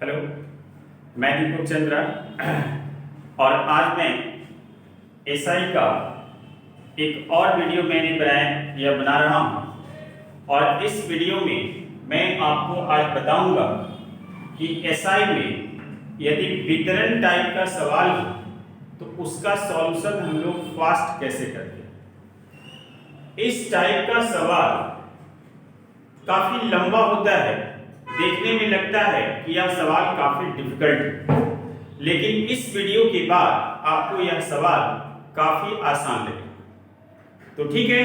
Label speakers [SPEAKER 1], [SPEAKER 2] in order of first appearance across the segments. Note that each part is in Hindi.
[SPEAKER 1] हेलो, मैं दीपक चंद्रा और आज मैं एसआई का एक और वीडियो मैंने बना रहा हूँ। और इस वीडियो में मैं आपको आज बताऊंगा कि एसआई में यदि वितरण टाइप का सवाल हो तो उसका सॉल्यूशन हम लोग फास्ट कैसे करते हैं। इस टाइप का सवाल काफी लंबा होता है, देखने में लगता है कि यह सवाल काफी डिफिकल्ट है, लेकिन इस वीडियो के बाद आपको यह सवाल काफी आसान लगेगा। तो ठीक है,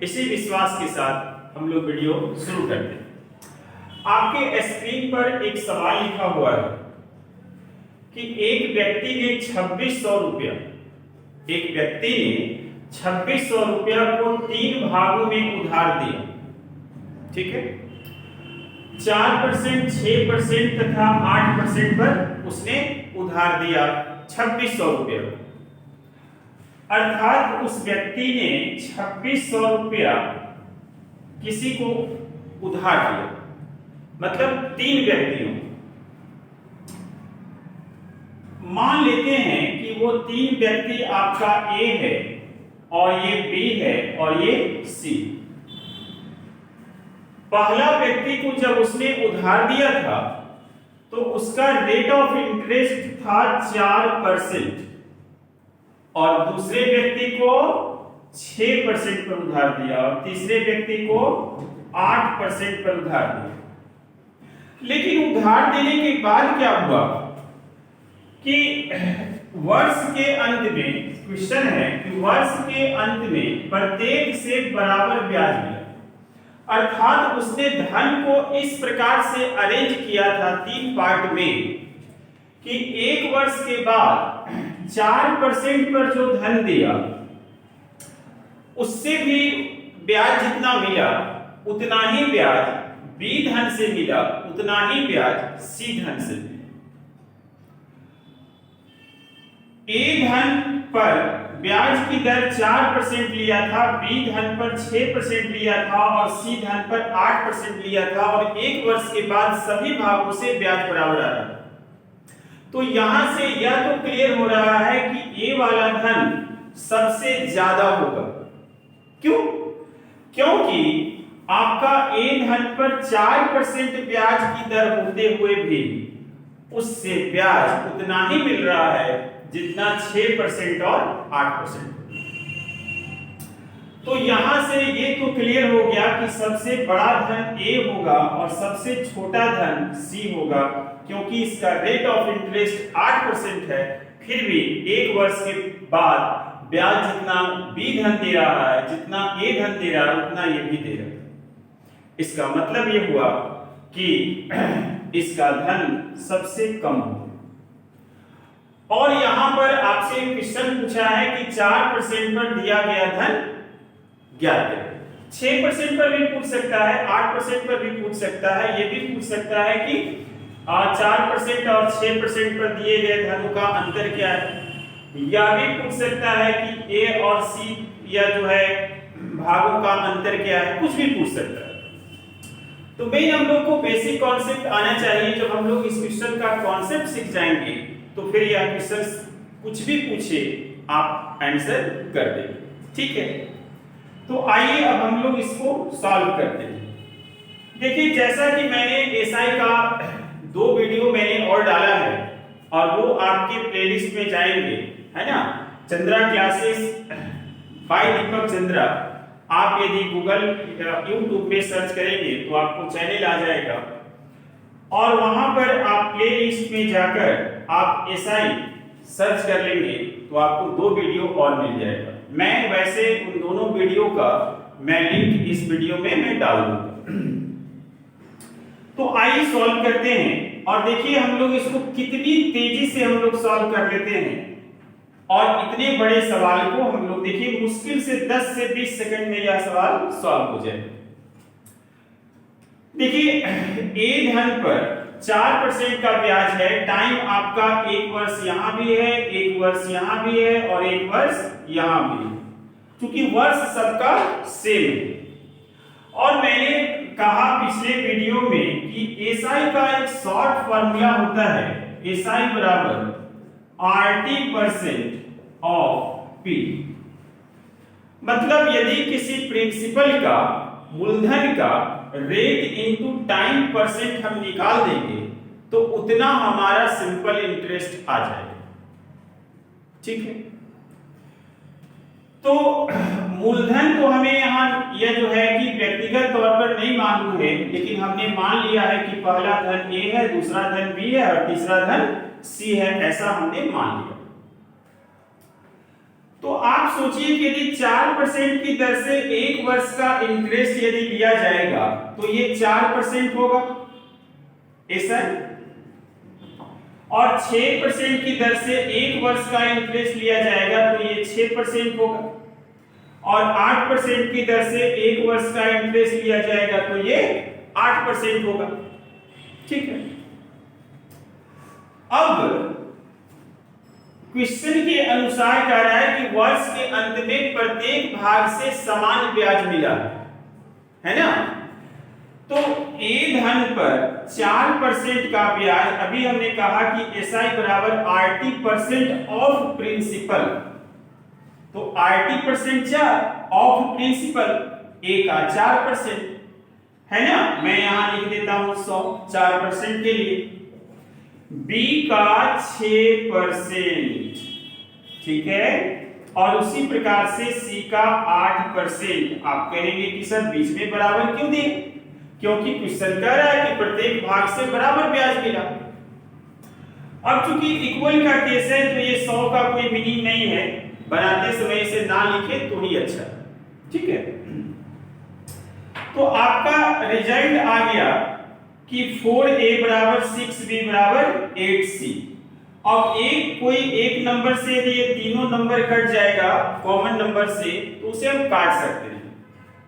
[SPEAKER 1] इसी विश्वास के साथ हम लोग वीडियो शुरू करते हैं। आपके स्क्रीन पर एक सवाल लिखा हुआ है कि एक व्यक्ति ने 2600 रुपया को 3 भागों में उधार दिया। ठीक है, 4%, 6% तथा 8% पर उसने उधार दिया 2600 रुपया। अर्थात उस व्यक्ति ने 2600 रुपया किसी को उधार दिया, मतलब 3 व्यक्तियों। मान लेते हैं कि वो 3 व्यक्ति आपका ए है और ये बी है और ये सी। पहला व्यक्ति को जब उसने उधार दिया था तो उसका रेट ऑफ इंटरेस्ट था 4% और दूसरे व्यक्ति को 6% पर उधार दिया और तीसरे व्यक्ति को 8% पर उधार दिया। लेकिन उधार देने के बाद क्या हुआ कि वर्ष के अंत में, क्वेश्चन है कि वर्ष के अंत में प्रत्येक से बराबर ब्याज मिला। अर्थात उसने धन को इस प्रकार से अरेंज किया था 3 पार्ट में कि 1 वर्ष के बाद 4% पर जो धन दिया उससे भी ब्याज जितना मिला उतना ही ब्याज बी धन से मिला, उतना ही ब्याज सी धन से मिला। ए धन पर ब्याज की दर 4% लिया था, बी धन पर 6% लिया था और सी धन पर 8% लिया था और 1 वर्ष के बाद सभी भागों से ब्याज बराबर आ रहा। तो यहां से यह तो क्लियर हो रहा है कि ए वाला धन सबसे ज्यादा होगा। क्यों? क्योंकि आपका ए धन पर 4% ब्याज की दर होते हुए भी उससे ब्याज उतना ही मिल रहा है जितना 6% और 8%। तो यहां से ये तो क्लियर हो गया कि सबसे बड़ा धन ए होगा और सबसे छोटा धन सी होगा, क्योंकि इसका रेट ऑफ इंटरेस्ट 8% है। फिर भी 1 वर्ष के बाद ब्याज जितना बी धन दे रहा है, जितना ए धन दे रहा है, उतना ये भी दे रहा है। इसका मतलब ये हुआ कि इसका धन सबसे कम होगा। और यहां पर आपसे क्वेश्चन पूछा है कि 4% पर दिया गया धन ज्ञात करें। 6% पर भी पूछ सकता है, 8% पर भी पूछ सकता है, ये भी पूछ सकता है कि 4% और 6% पर दिए गए धनों का अंतर क्या है। यह भी पूछ सकता है कि ए और सी या जो है भागों का अंतर क्या है, कुछ भी पूछ सकता है। तो मेन हम लोग को बेसिक कॉन्सेप्ट आना चाहिए। जब हम लोग इस क्वेश्चन का कॉन्सेप्ट सीख जाएंगे तो फिर यह क्वेश्चन कुछ भी पूछे आप आंसर कर देंगे। ठीक है, तो आइए अब हम लोग इसको सॉल्व करते हैं। देखिए, जैसा कि मैंने एसआई का 2 वीडियो मैंने और डाला है और वो आपके प्लेलिस्ट में जाएंगे, है ना। चंद्रा क्लासेस बाय दीपक चंद्रा, आप यदि गूगल यूट्यूब पे सर्च करेंगे तो आपको चैनल आ जाएगा और वहां पर आप प्लेलिस्ट में जाकर आप एसआई सर्च कर लेंगे तो आपको 2 वीडियो और मिल जाएगा। मैं वैसे उन दोनों वीडियो का मैं लिंक इस वीडियो में मैं डाल दूंगा। तो आइए सॉल्व करते हैं और देखिए हम लोग इसको कितनी तेजी से हम लोग सॉल्व कर लेते हैं। और इतने बड़े सवाल को हम लोग देखिए मुश्किल से 10 से 20 सेकंड में यह सवाल सॉल्व हो जाएगा। देखिए, ए धन पर 4% का ब्याज है। टाइम आपका 1 वर्ष यहां भी है, 1 वर्ष यहां भी है और 1 वर्ष यहां भी है, क्योंकि वर्ष सबका सेम है। और मैंने कहा पिछले वीडियो में कि एसआई का एक शॉर्ट फॉर्मूला होता है SI बराबर RT% ऑफ P। मतलब यदि किसी प्रिंसिपल का मूलधन का रेट इनटू टाइम परसेंट हम निकाल देंगे तो उतना हमारा सिंपल इंटरेस्ट आ जाएगा। ठीक है, तो मूलधन तो हमें यहाँ यह जो है कि व्यक्तिगत तौर पर नहीं मालूम है, लेकिन हमने मान लिया है कि पहला धन A है, दूसरा धन B है और तीसरा धन C है, ऐसा हमने मान लिया। तो आप सोचिए कि यदि 4% की दर से 1 वर्ष का इंटरेस्ट यदि लिया जाएगा तो ये 4% होगा ऐसा, और 6% की दर से 1 वर्ष का इंटरेस्ट लिया जाएगा तो ये 6% होगा, और 8% की दर से 1 वर्ष का इंटरेस्ट लिया जाएगा तो ये 8% होगा। ठीक है, अब क्वेश्चन के अनुसार कह रहा है कि वर्ष के अंत में प्रत्येक भाग से समान ब्याज मिला है ना, तो ए धन पर 4% का ब्याज, अभी हमने कहा कि SI बराबर RT% ऑफ प्रिंसिपल, तो RT% ऑफ प्रिंसिपल, ए का 4% है ना, मैं यहां लिख देता हूं 100 4% के लिए, B का 6%, ठीक है, और उसी प्रकार से C का 8%। आप कहेंगे कि सर बीच में बराबर क्यों दिए, क्योंकि क्वेश्चन कह रहा है कि प्रत्येक भाग से बराबर ब्याज मिला। अब चूंकि इक्वल का केस है तो ये 100 का कोई मीनिंग नहीं है, बनाते समय इसे ना लिखे तो ही अच्छा। ठीक है, तो आपका रिजल्ट आ गया कि 4A बराबर 6B बराबर 8C। अब कोई एक नंबर से यदि ये तीनों नंबर कट जाएगा कॉमन नंबर से तो उसे हम काट सकते हैं,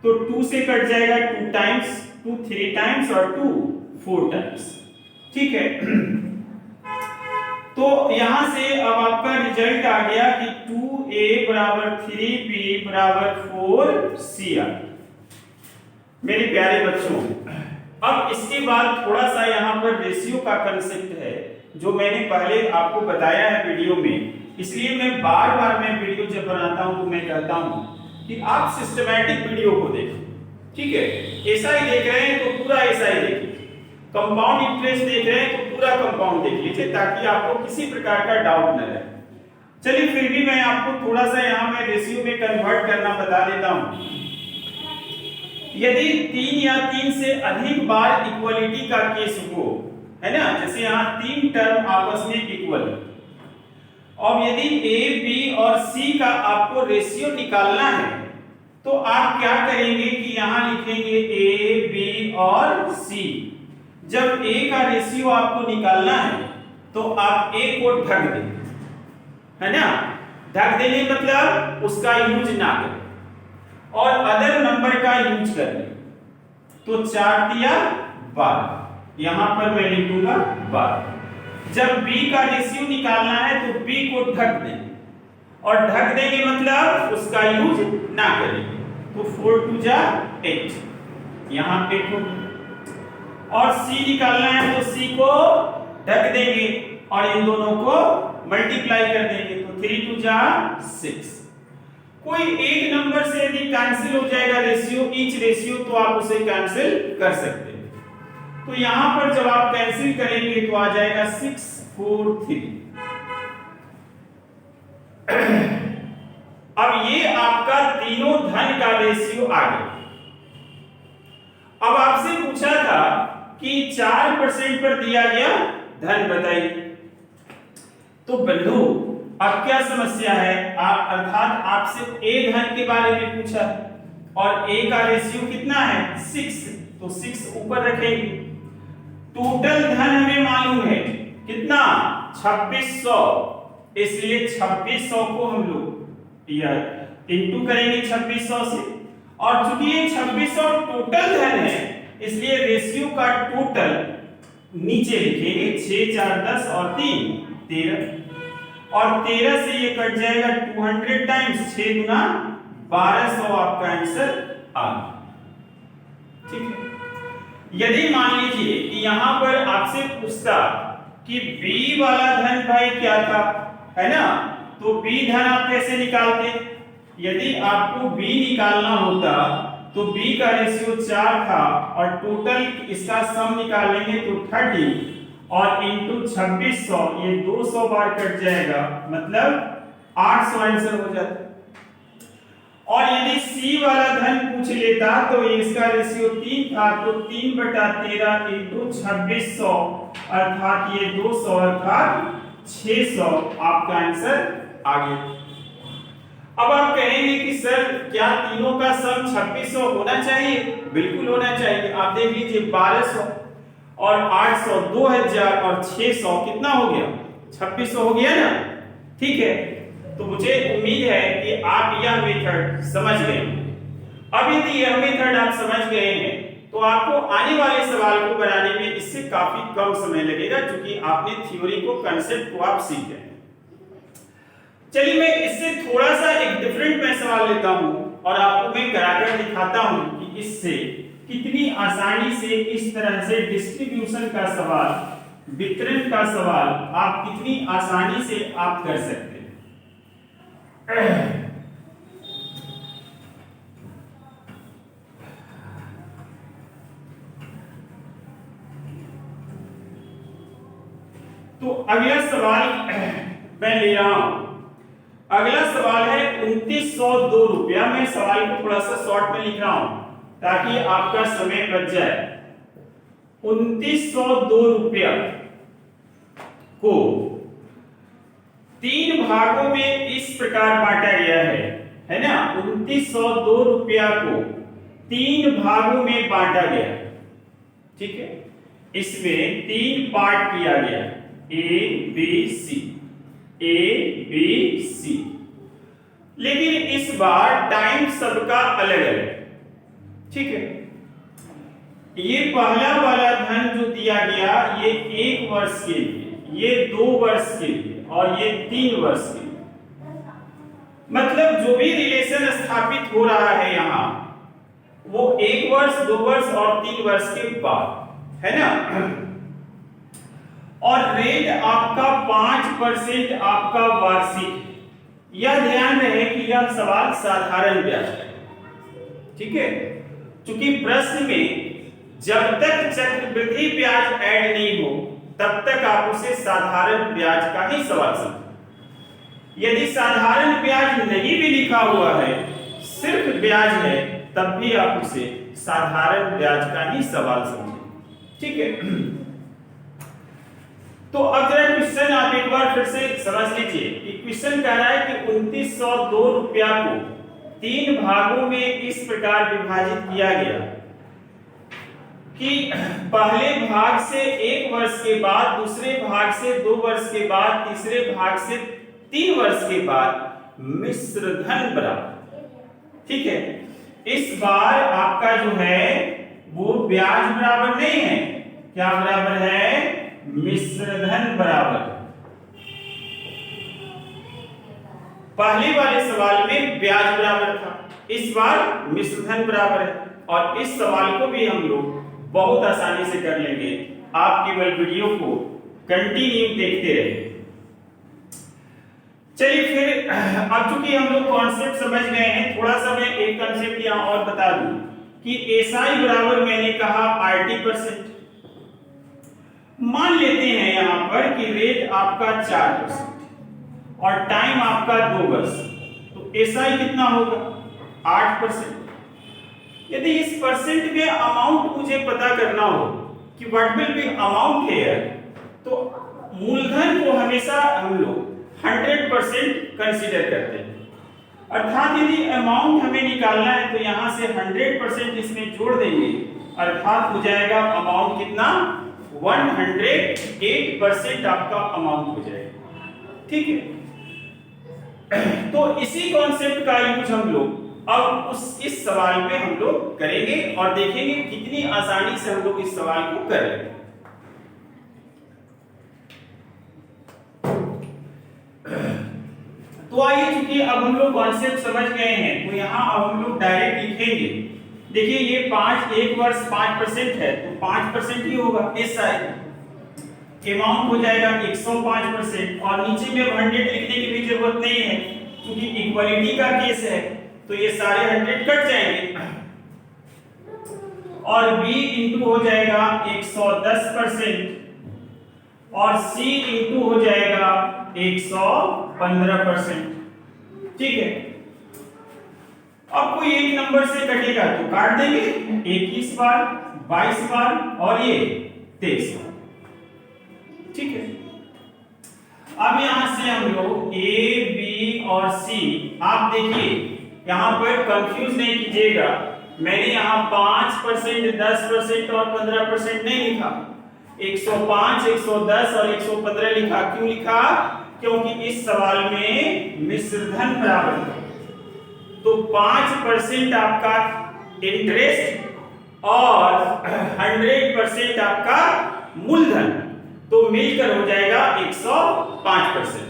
[SPEAKER 1] तो 2 से कट जाएगा 2 टाइम्स, 2 3 टाइम्स और 2 4 टाइम्स। ठीक है, तो यहां से अब आपका रिजल्ट आ गया कि 2A बराबर 3B बराबर 4C आ। मेरे प्यारे बच्चों, अब इसके बाद थोड़ा सा यहाँ पर रेशियो का कंसेप्ट है जो मैंने पहले आपको बताया है वीडियो में, इसलिए मैं बार बार मैं वीडियो जब बनाता हूँ तो मैं कहता हूँ कि आप सिस्टमैटिक वीडियो को देखें। ठीक है, ऐसा ही देख रहे हैं तो पूरा ऐसा ही देखिए, कंपाउंड इंटरेस्ट देख रहे हैं तो पूरा कंपाउंड देख लीजिए ताकि आपको किसी प्रकार का डाउट न रहे। चलिए फिर भी मैं आपको थोड़ा सा यहाँ मैं रेशियो में कन्वर्ट करना बता देता हूँ। यदि 3 या 3 से अधिक बार इक्वलिटी का केस हो, है ना, जैसे यहाँ 3 टर्म आपस में इक्वल, और यदि A, B और C का आपको रेशियो निकालना है तो आप क्या करेंगे कि यहाँ लिखेंगे A, B और C। जब A का रेशियो आपको निकालना है तो आप A को ढक देंगे, है ना, ढक देने मतलब उसका यूज ना करें और अदर नंबर का यूज कर ले, तो 4 दिया 12, यहां पर मैं लिखूंगा 12। जब B का रेशियो निकालना है तो B को ढक देंगे, और ढक देंगे मतलब उसका यूज ना करेंगे, तो 4 2 जा 8, यहां पे 2, और C निकालना है तो C को ढक देंगे और इन दोनों को मल्टीप्लाई कर देंगे, तो 3 2 जा 6। कोई एक नंबर से यदि कैंसिल हो जाएगा रेशियो, ईच रेशियो, तो आप उसे कैंसिल कर सकते हैं। तो यहां पर जब आप कैंसिल करेंगे तो आ जाएगा 6 4 3। अब ये आपका तीनों धन का रेशियो आ गया। अब आपसे पूछा था कि 4% पर दिया गया धन बताइए, तो बंधु अब क्या समस्या है, अर्थात आपसे A धन के बारे में पूछा और A का रेशियो कितना है 6, तो 6 ऊपर रखेंगे। टोटल धन हमें मालूम है कितना 2600, इसलिए 2600 को हम लोग इंटू करेंगे 2600 से, और चूंकि ये 2600 टोटल धन है इसलिए रेशियो का टोटल नीचे लिखेंगे, 6 4 10 और 3 13, और 13 से ये कट जाएगा 200 टाइम्स 6 गुना 1200, आपका आंसर आ गया। ठीक है, यदि मान लीजिए कि यहाँ पर आपसे पूछता कि बी वाला धन भाई क्या था, है ना, तो बी धन आप कैसे निकालते? यदि आपको बी निकालना होता तो बी का रेशियो 4 था और टोटल इसका सम निकालेंगे तो 30 और इंटू 2600, ये 200 बार कट जाएगा, मतलब 800 आंसर हो जाता। और यदि सी वाला धन पूछ लेता तो इसका रेशियो 3 था, तो 3/13 इंटू 2600 अर्थात ये 200 अर्थात 600, आपका आंसर आ गया। अब आप कहेंगे कि सर क्या तीनों का सम 2600 होना चाहिए? बिल्कुल होना चाहिए। आप देख लीजिए 1200 और 800, 2000 और 600 कितना हो गया? 2600 हो गया ना। ठीक है, तो मुझे उम्मीद है कि आप यह मेथड समझ गए। अब यदि यह मेथड आप समझ गए हैं तो आपको आने वाले सवाल को बनाने में इससे काफी कम समय लगेगा, क्योंकि आपने थ्योरी को, कंसेप्ट को आप सीख गए। चलिए मैं इससे थोड़ा सा एक डिफरेंट मैं सवाल लेता हूं और आपको मैं कराकर दिखाता हूं कि इससे कितनी आसानी से इस तरह से डिस्ट्रीब्यूशन का सवाल, वितरण का सवाल आप कितनी आसानी से आप कर सकते हैं। तो अगला सवाल मैं ले रहा हूं। अगला सवाल है 2902 रुपया। मैं सवाल को थोड़ा सा शॉर्ट में लिख रहा हूं ताकि आपका समय बच जाए। 2902 रुपया को 3 भागों में इस प्रकार बांटा गया है ना। 2902 रुपया को 3 भागों में बांटा गया, ठीक है। इसमें 3 पार्ट किया गया, A B C, A B C. लेकिन इस बार टाइम सबका अलग अलग, ठीक है। ये पहला वाला धन जो दिया गया ये 1 वर्ष के लिए, ये 2 वर्ष के लिए और ये 3 वर्ष के लिए। मतलब जो भी रिलेशन स्थापित हो रहा है यहां वो 1 वर्ष, 2 वर्ष और 3 वर्ष के बाद, है ना। और रेट आपका 5% आपका वार्षिक। यह ध्यान रहे कि यह सवाल साधारण ब्याज है, ठीक है। क्योंकि प्रश्न में जब तक चक्रवृद्धि ब्याज ऐड नहीं हो तब तक आप उसे साधारण ब्याज का ही सवाल समझें। यदि साधारण ब्याज नहीं भी लिखा हुआ है, सिर्फ ब्याज है, तब भी आप उसे साधारण ब्याज का ही सवाल समझें, ठीक है। तो अब जरा क्वेश्चन आप एक बार फिर से समझ लीजिए कि क्वेश्चन कह रहा है कि 2902 रुपया को 3 भागों में इस प्रकार विभाजित किया गया कि पहले भाग से 1 वर्ष के बाद, दूसरे भाग से 2 वर्ष के बाद, तीसरे भाग से 3 वर्ष के बाद मिश्र धन बराबर, ठीक है। इस बार आपका जो है वो ब्याज बराबर नहीं है, क्या बराबर है? मिश्र धन बराबर। पहले वाले सवाल में ब्याज बराबर था, इस बार मिश्र धन बराबर है। और इस सवाल को भी हम लोग बहुत आसानी से कर लेंगे। आप केवल वीडियो को कंटिन्यू देखते रहिए। चलिए फिर, अब चूंकि हम लोग कॉन्सेप्ट समझ गए हैं, थोड़ा सा मैं एक कॉन्सेप्ट यहां और बता दूं कि एसआई बराबर मैंने कहा RT%। मान लेते हैं यहां पर कि रेट आपका 4% और टाइम आपका 2 वर्ष, तो एसआई कितना होगा? 8%। यदि इस परसेंट में अमाउंट मुझे पता करना हो कि what will be amount here, तो मूलधन को हमेशा हम लोग 100% कंसीडर करते हैं। अर्थात यदि अमाउंट हमें निकालना है तो यहां से 100% इसमें जोड़ देंगे, अर्थात हो जाएगा अमाउंट कितना? 108% आपका अमाउंट हो जाएगा, ठीक है। तो इसी कॉन्सेप्ट का यूज हम लोग अब इस सवाल में हम लोग करेंगे और देखेंगे कितनी आसानी से हम लोग इस सवाल को कर लेंगे। तो आइए, चूंकि अब हम लोग कॉन्सेप्ट समझ गए हैं तो यहां अब हम लोग डायरेक्ट लिखेंगे देखिए ये 1 वर्ष 5% है तो 5% ही होगा। SI अमाउंट हो जाएगा 105% और नीचे में 100 लिखने की भी जरूरत नहीं है क्योंकि इक्वालिटी का केस है तो ये सारे 100 कट जाएंगे और B इंटू हो जाएगा 110% और C इंटू हो जाएगा 115%। ठीक है, अब कोई एक नंबर से कटेगा तो काट देंगे 21 बार, 22 बार और ये 23 बार। ठीक है, अब यहां से हम लोग A, B और C, आप देखिए यहां पर कंफ्यूज नहीं कीजिएगा, मैंने यहां 5%, 10% और 15% नहीं लिखा, 105, 110 और 115 लिखा। क्यों लिखा? क्योंकि इस सवाल में मिश्र धन बराबर है तो 5% आपका इंटरेस्ट और 100% आपका मूलधन तो मिलकर हो जाएगा 105%।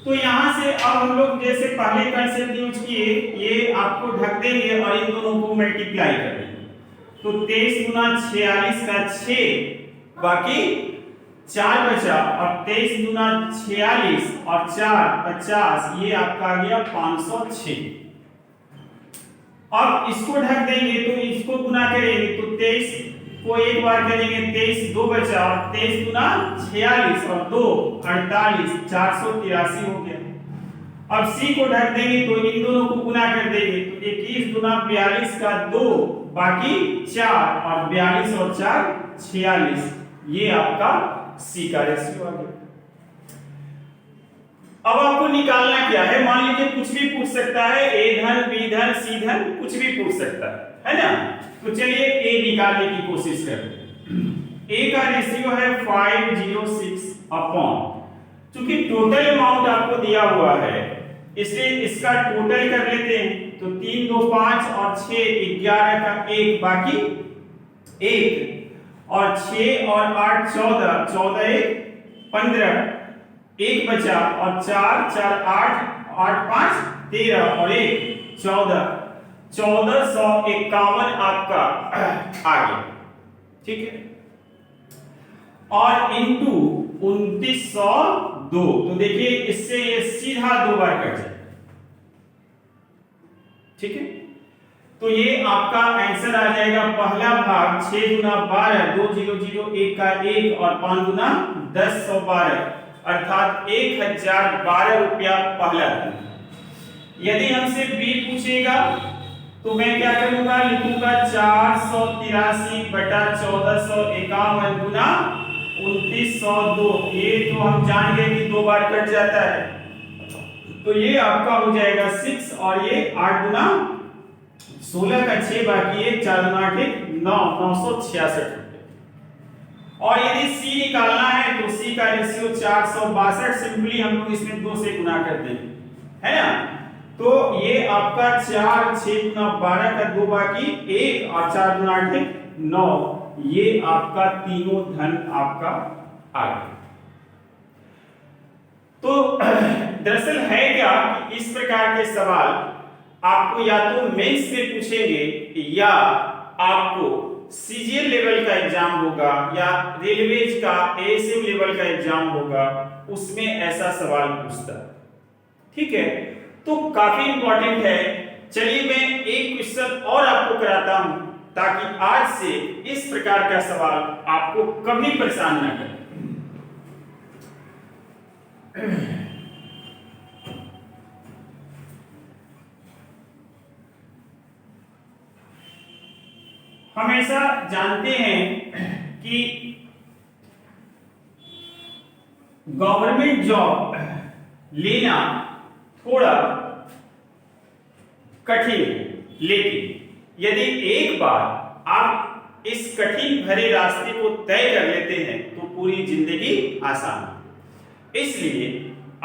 [SPEAKER 1] तो यहां से अब हम लोग जैसे पहले कंसेप्ट यूज किए, ये आपको ढक देंगे और इन दोनों को मल्टीप्लाई कर देंगे तो 23 गुना 46 का 6 बाकी 4 बचा और 23 गुना 46 और 4 50, ये आपका आ गया 506। अब इसको ढक देंगे तो इसको गुना करेंगे तो 23 को एक बार करेंगे, 23 2 बचा और 23 गुना 46 और 2 48, 483 हो गया। अब C को ढक देंगे तो इन दोनों को गुना कर देंगे तो 21 गुना 42 का 2 बाकी 4 और 42 और 4 46, ये आपका C का रेशियो आ गया। अब आपको निकालना क्या है, मान लीजिए कुछ भी पूछ सकता है, A धन, B धन, C धन, कुछ भी पूछ सकता है ना। तो चलिए A निकालने की कोशिश करते हैं। A का रेशियो है 506 अपॉन, चूंकि टोटल अमाउंट आपको दिया हुआ है इसलिए इसका टोटल कर लेते हैं तो 3 2 5 और 6 11 का 1 बाकी 1 और 6 और 8 14, 14 1 15, 1 बचा और 4 4 8 8 5 13 और 1 14, 1451 आपका आ गया। ठीक है, और इंटू 2902 तो देखिए इससे ये सीधा 2 बार कट जाए। ठीक है, तो ये आपका आंसर आ जाएगा पहला भाग 6 गुना 12 2001 का 1 और 5 गुना 10 112 अर्थात 1012 रुपया पहला धन। यदि हमसे B पूछेगा तो मैं क्या करूंगा, लिखूंगा 483 बटा 1451 गुना 2902। ये तो हम जान गए कि 2 बार कट जाता है तो ये आपका हो जाएगा 6 और ये 8 गुना 16 का 6 बाकी है 4 गुना 8 9 966 रुपए। और यदि C निकालना है तो C का रेशियो 462, सिंपली हम लोग इसमें 2 से गुना कर देंगे, है ना। तो ये आपका 4 6 गुना 12 का 2 बाकी 1 और 4 गुना 8 9, ये आपका तीनों धन आपका आ गया। तो दरअसल है क्या कि इस प्रकार के सवाल आपको या तो मेंस में पूछेंगे या आपको सीजीएल लेवल का एग्जाम होगा या रेलवेज का एएसएम लेवल का एग्जाम होगा, उसमें ऐसा सवाल पूछता है। ठीक है, तो काफी इंपॉर्टेंट है। चलिए मैं एक क्वेश्चन और आपको कराता हूं ताकि आज से इस प्रकार का सवाल आपको कभी परेशान ना करे। हमेशा जानते हैं कि गवर्नमेंट जॉब लेना थोड़ा कठिन है, लेकिन यदि एक बार आप इस कठिन भरे रास्ते को तय कर लेते हैं तो पूरी जिंदगी आसान है। इसलिए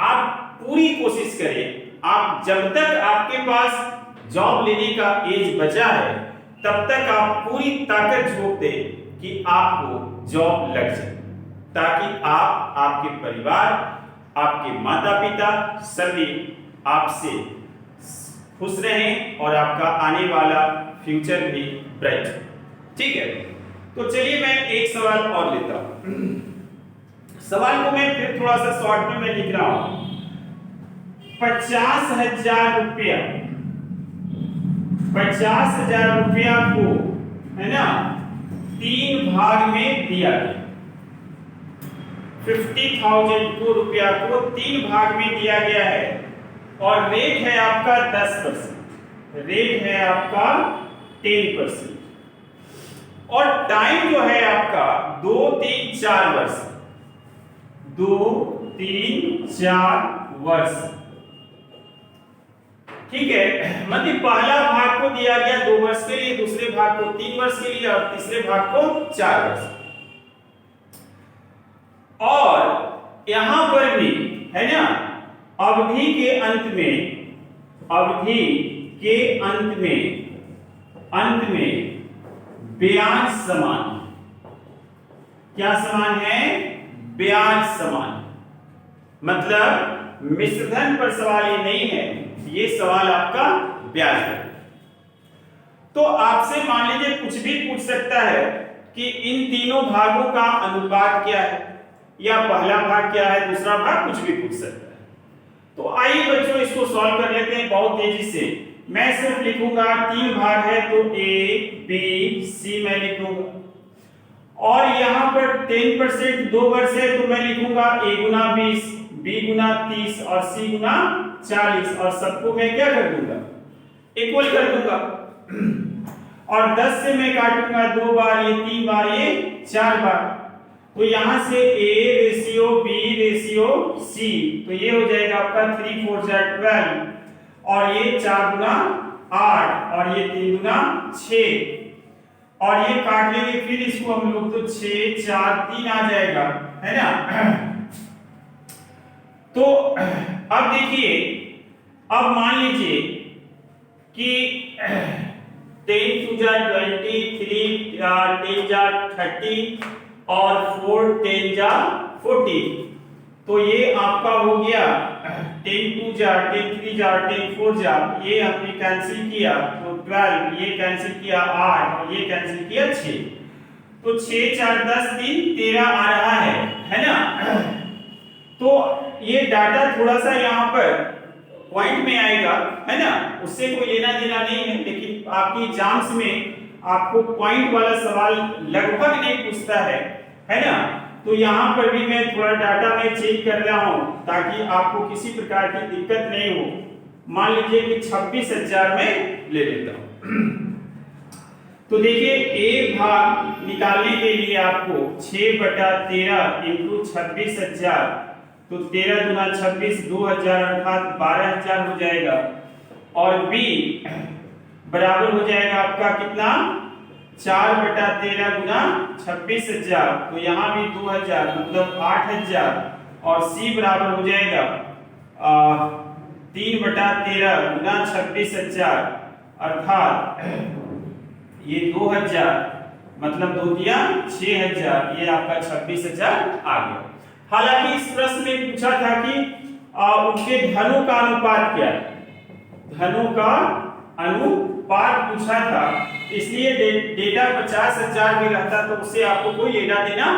[SPEAKER 1] आप पूरी कोशिश करें, आप जब तक आपके पास जॉब लेने का एज बचा है तब तक आप पूरी ताकत झोंक दें कि आपको जॉब लग जाए, ताकि आप, आपके परिवार, आपके माता पिता सभी आपसे खुश रहें और आपका आने वाला फ्यूचर भी ब्राइट। ठीक है, तो चलिए मैं एक सवाल और लेता हूं। सवाल को मैं फिर थोड़ा सा शॉर्ट में मैं लिख रहा हूं। 50,000 रुपया, 50,000 रुपया को, है ना, 3 भाग में दिया गया। 50,000 को रुपया को 3 भाग में दिया गया है और रेट है आपका 10%, रेट है आपका 10% और टाइम जो है आपका 2, 3, 4 वर्ष, 2, 3, 4 वर्ष। ठीक है, मतलब पहला भाग को दिया गया 2 वर्ष के लिए, दूसरे भाग को 3 वर्ष के लिए और तीसरे भाग को 4 वर्ष। और यहां पर भी, है ना, अवधि के अंत में, अवधि के अंत में ब्याज समान। क्या समान है? ब्याज समान। मतलब मिश्रधन पर सवाल ये नहीं है, ये सवाल आपका ब्याज है। तो आपसे मान लीजिए कुछ भी पूछ सकता है कि इन तीनों भागों का अनुपात क्या है, या पहला भाग क्या है, दूसरा भाग, कुछ भी पूछ सकता है। तो आइए बच्चों इसको सॉल्व कर लेते हैं बहुत तेजी से। मैं सिर्फ लिखूंगा 3 भाग है तो A, B, C मैं लिखूंगा और यहां पर 10% 2 वर्ष है तो मैं लिखूंगा A गुना 20, B गुना 30 और C गुना 40 और सबको मैं क्या कर दूंगा? इक्वल कर दूंगा और 10 से मैं काटूंगा 2 बार, ये 3 बार, ये 4 बार। तो यहां से A ratio B ratio C, तो ये हो जाएगा आपका 3 4 12 और ये 4 गुना 8 और ये 3 गुना 6 और ये काट लेंगे फिर इसको हम लोग, तो 6 4 3 आ जाएगा, है ना। तो अब देखिए, अब मान लीजिए कि 10 2 जा 20, 3 10 जा 30 और 4 10 जा 40। तो ये आपका हो गया 10 2 जा 10 3 जा 10 4 जा, ये हमने कैंसिल किया तो 12, ये कैंसिल किया 8 और ये कैंसिल किया 6। तो 6 4 10 3 13 आ रहा है ना। तो ये डाटा थोड़ा सा यहाँ पर पॉइंट में आएगा, है ना, उससे कोई लेना देना नहीं है, लेकिन आपकी एग्जाम्स में आपको पॉइंट वाला सवाल लगभग नहीं पूछता है ना। तो यहाँ पर भी मैं थोड़ा डाटा में चेक कर रहा हूँ ताकि आपको किसी प्रकार की दिक्कत नहीं हो। मान लीजिए कि 26,000 में ले लेता हूँ। तो देखिए एक भाग निकालने के लिए आपको 6/13 इंटू 26,000, तो 13 दूना 26, 2,000 अर्थात 12,000 हो जाएगा और B बराबर हो जाएगा आपका कितना? 4/13 गुना 26,000, तो यहाँ भी 2,000 मतलब 8,000 और C बराबर हो जाएगा 3/13 गुना 26,000 अर्थात ये 2,000 मतलब 2 दिया 6,000, ये आपका 26,000 आ गया। हालांकि इस प्रश्न में पूछा था कि उनके धनों का अनुपात क्या है, धनों का अनुपात पूछा था, इसलिए डेटा 50,000 भी रहता तो उससे आपको कोई लेना देना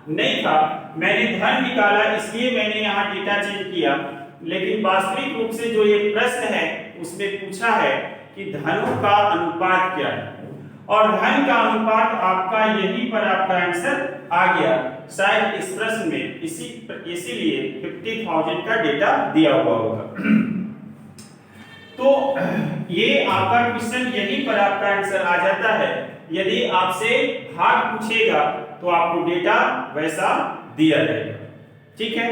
[SPEAKER 1] नहीं था। मैंने धन निकाला इसलिए मैंने यहाँ डेटा चेंज किया, लेकिन वास्तविक रूप से जो ये प्रश्न है उसमें पूछा है कि धनों का अनुपात क्या है और धन का अनुपात आपका यहीं पर आपका आंसर आ गया शायद इस प्रश्न में, इसीलिए 50,000 का डेटा दिया हुआ होगा। तो ये आपका क्वेश्चन यहीं पर आपका आंसर आ जाता है। यदि आपसे भाग पूछेगा तो आपको डेटा वैसा दिया जाएगा। ठीक है,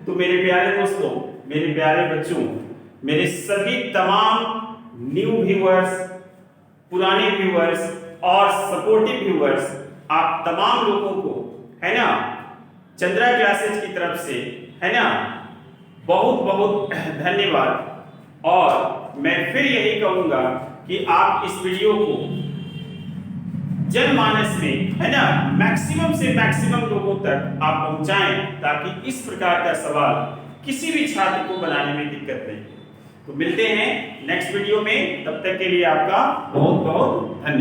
[SPEAKER 1] तो मेरे प्यारे दोस्तों, मेरे प्यारे बच्चों, मेरे सभी तमाम न्यू व्यूअर्स, पुराने व्यूअर्स और सपोर्टिव व्यूअर्स, आप तमाम लोगों को, है ना, चंद्रा क्लासेज की तरफ से, है ना, बहुत बहुत धन्यवाद। और मैं फिर यही कहूंगा कि आप इस वीडियो को जनमानस में, है ना, मैक्सिमम से मैक्सिमम लोगों तक आप पहुंचाएं ताकि इस प्रकार का सवाल किसी भी छात्र को बनाने में दिक्कत नहीं। तो मिलते हैं नेक्स्ट वीडियो में, तब तक के लिए आपका बहुत बहुत धन्यवाद।